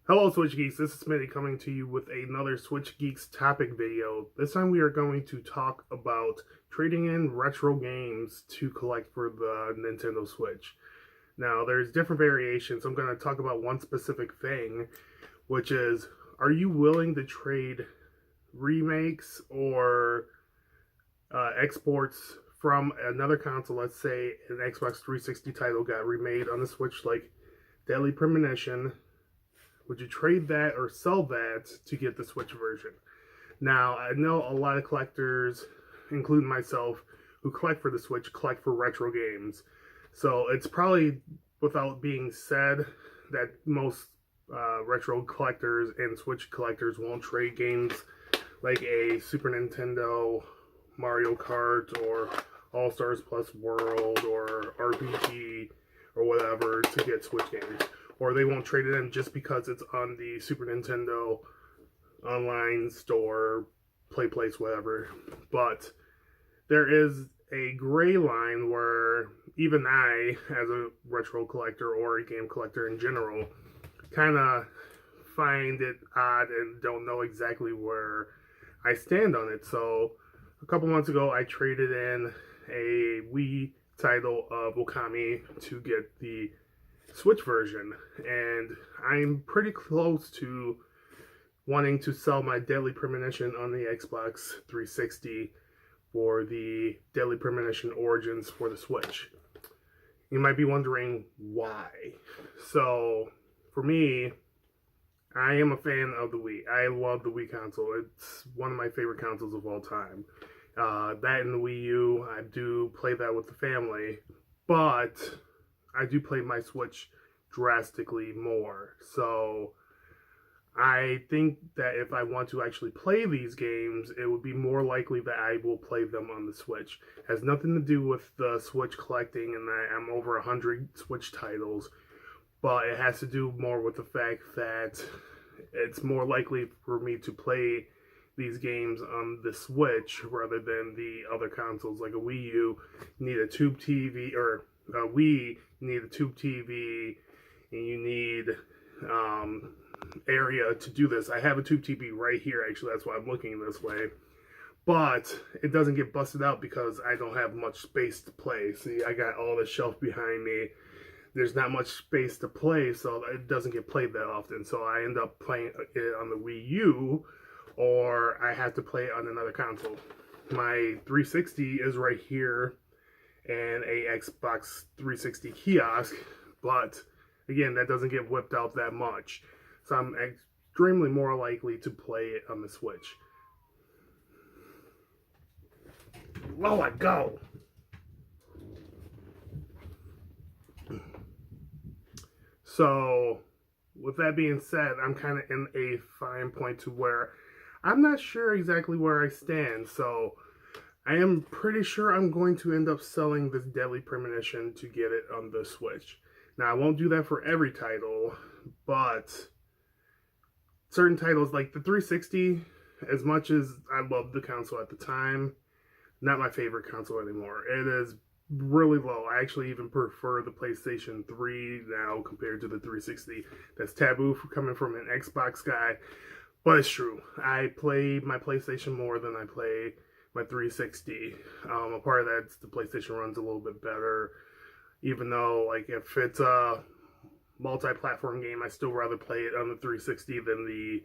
Hello Switch Geeks, this is Smitty coming to you with another Switch Geeks topic video. This time we are going to talk about trading in retro games to collect for the Nintendo Switch. Now there's different variations. I'm going to talk about one specific thing, which is, are you willing to trade remakes or exports from another console? Let's say an Xbox 360 title got remade on the Switch like Deadly Premonition. Would you trade that or sell that to get the Switch version? Now, I know a lot of collectors, including myself, who collect for the Switch, collect for retro games. So it's probably without being said that most retro collectors and Switch collectors won't trade games like a Super Nintendo, Mario Kart, or All Stars Plus World, or RPG, or whatever to get Switch games. Or they won't trade it in just because it's on the Super Nintendo online store, play place, whatever. But there is a gray line where even I, as a retro collector or a game collector in general, kind of find it odd and don't know exactly where I stand on it. So a couple months ago, I traded in a Wii title of Okami to get the Switch version, and I'm pretty close to wanting to sell my Deadly Premonition on the Xbox 360 for the Deadly Premonition Origins for the Switch. You might be wondering why. So, for me, I am a fan of the Wii. I love the Wii console. It's one of my favorite consoles of all time. That and the Wii U, I do play that with the family, but I do play my Switch drastically more. So I think that if I want to actually play these games, it would be more likely that I will play them on the Switch. It has nothing to do with the Switch collecting and that I'm over 100 Switch titles, but it has to do more with the fact that it's more likely for me to play these games on the Switch rather than the other consoles like a Wii U. You need a tube TV, or a Wii, you need a tube TV, and you need area to do this. I have a tube TV right here, actually, that's why I'm looking this way. But it doesn't get busted out because I don't have much space to play. See, I got all the shelf behind me. There's not much space to play, so it doesn't get played that often. So I end up playing it on the Wii U, or I have to play it on another console. My 360 is right here, and a Xbox 360 kiosk, but again, that doesn't get whipped out that much. So I'm extremely more likely to play it on the Switch. Oh, I go! So, with that being said, I'm kind of in a fine point to where I'm not sure exactly where I stand. So, I am pretty sure I'm going to end up selling this Deadly Premonition to get it on the Switch. Now, I won't do that for every title, but certain titles like the 360, as much as I loved the console at the time, not my favorite console anymore. It is really low. I actually even prefer the PlayStation 3 now compared to the 360. That's taboo for coming from an Xbox guy, but it's true. I play my PlayStation more than I play my 360. A part of that's the PlayStation runs a little bit better, even though like if it's a multi-platform game, I still rather play it on the 360 than the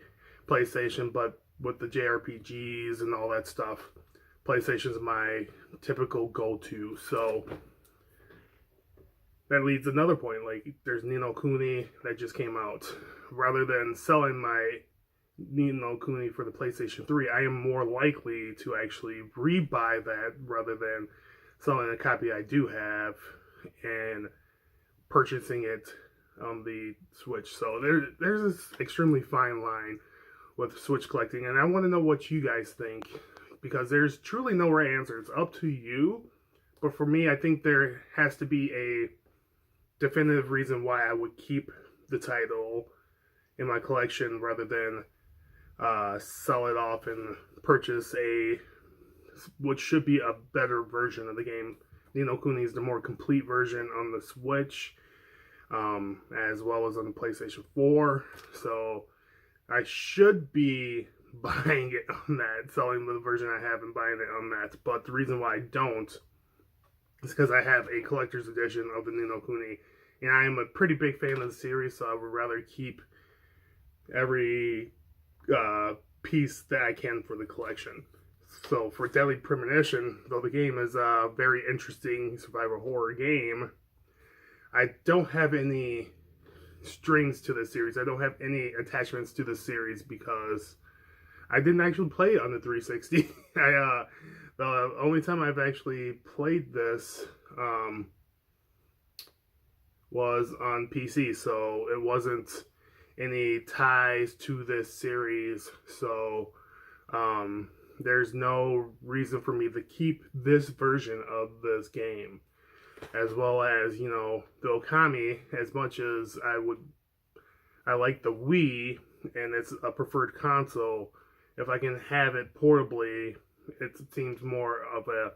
PlayStation. But with the JRPGs and all that stuff, PlayStation's my typical go-to. So that leads to another point. Like there's Ni no Kuni that just came out. Rather than selling my Ni no Kuni for the PlayStation 3, I am more likely to actually rebuy that rather than selling a copy I do have and purchasing it on the Switch. So there's this extremely fine line with Switch collecting, and I want to know what you guys think, because there's truly no right answer. It's up to you. But for me, I think there has to be a definitive reason why I would keep the title in my collection rather than sell it off and purchase which should be a better version of the game. Ni no Kuni is the more complete version on the Switch. as well as on the PlayStation 4. So I should be buying it on that, selling the version I have and buying it on that. But the reason why I don't is because I have a collector's edition of the Ni no Kuni, and I am a pretty big fan of the series, so I would rather keep every piece that I can for the collection. So for Deadly Premonition, though the game is a very interesting survival horror game, I don't have any strings to this series. I don't have any attachments to this series because I didn't actually play it on the 360. The only time I've actually played this was on PC, so it wasn't any ties to this series. So there's no reason for me to keep this version of this game, as well as, you know, the Okami. As much as I like the Wii and it's a preferred console, if I can have it portably, it seems more of a,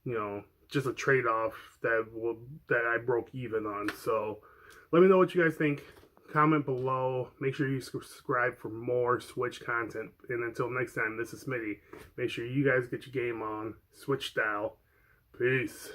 you know, just a trade-off that I broke even on. So let me know what you guys think. Comment below. Make sure you subscribe for more Switch content. And until next time, this is Smitty. Make sure you guys get your game on Switch style. Peace.